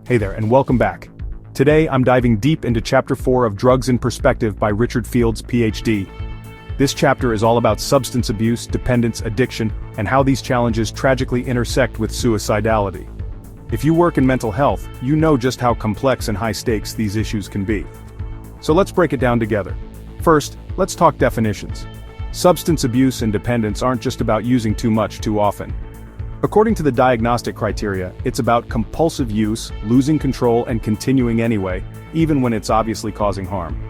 Hey there, and welcome back. Today, I'm diving deep into Chapter 4 of Drugs in Perspective by Richard Fields, Ph.D. This chapter is all about substance abuse, dependence, addiction, and how these challenges tragically intersect with suicidality. If you work in mental health, you know just how complex and high stakes these issues can be. So let's break it down together. First, let's talk definitions. Substance abuse and dependence aren't just about using too much too often. According to the Diagnostic criteria, it's about compulsive use, losing control and continuing anyway, even when it's obviously causing harm.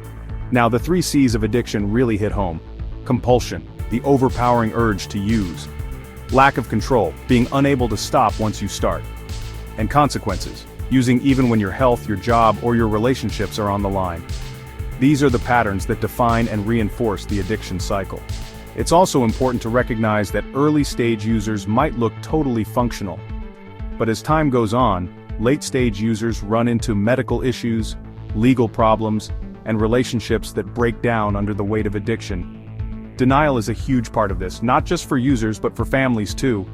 Now, the 3 C's of addiction really hit home. Compulsion, the overpowering urge to use. Lack of control, being unable to stop once you start. And consequences, using even when your health, your job, or your relationships are on the line. These are the patterns that define and reinforce the addiction cycle. It's also important to recognize that early-stage users might look totally functional. But as time goes on, late-stage users run into medical issues, legal problems, and relationships that break down under the weight of addiction. Denial is a huge part of this, not just for users but for families too.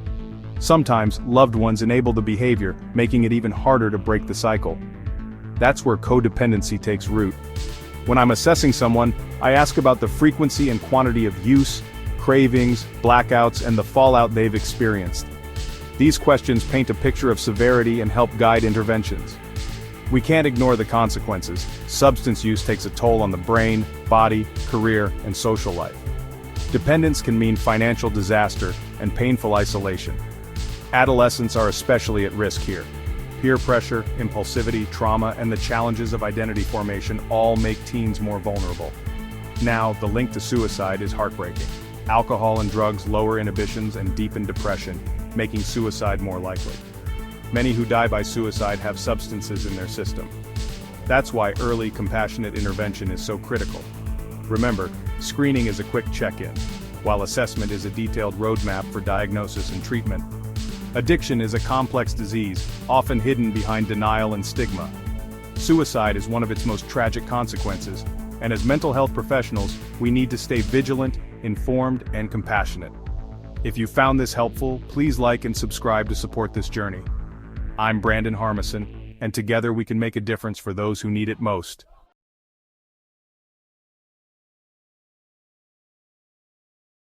Sometimes, loved ones enable the behavior, making it even harder to break the cycle. That's where codependency takes root. When I'm assessing someone, I ask about the frequency and quantity of use, cravings, blackouts, and the fallout they've experienced. These questions paint a picture of severity and help guide interventions. We can't ignore the consequences. Substance use takes a toll on the brain, body, career, and social life. Dependence can mean financial disaster and painful isolation. Adolescents are especially at risk here. Peer pressure, impulsivity, trauma, and the challenges of identity formation all make teens more vulnerable. Now, the link to suicide is heartbreaking. Alcohol and drugs lower inhibitions and deepen depression, making suicide more likely. Many who die by suicide have substances in their system. That's why early, compassionate intervention is so critical. Remember, screening is a quick check-in, while assessment is a detailed roadmap for diagnosis and treatment. Addiction is a complex disease, often hidden behind denial and stigma. Suicide is one of its most tragic consequences, and as mental health professionals, we need to stay vigilant, informed, and compassionate. If you found this helpful, please like and subscribe to support this journey. I'm Brandon Harmison, and together we can make a difference for those who need it most.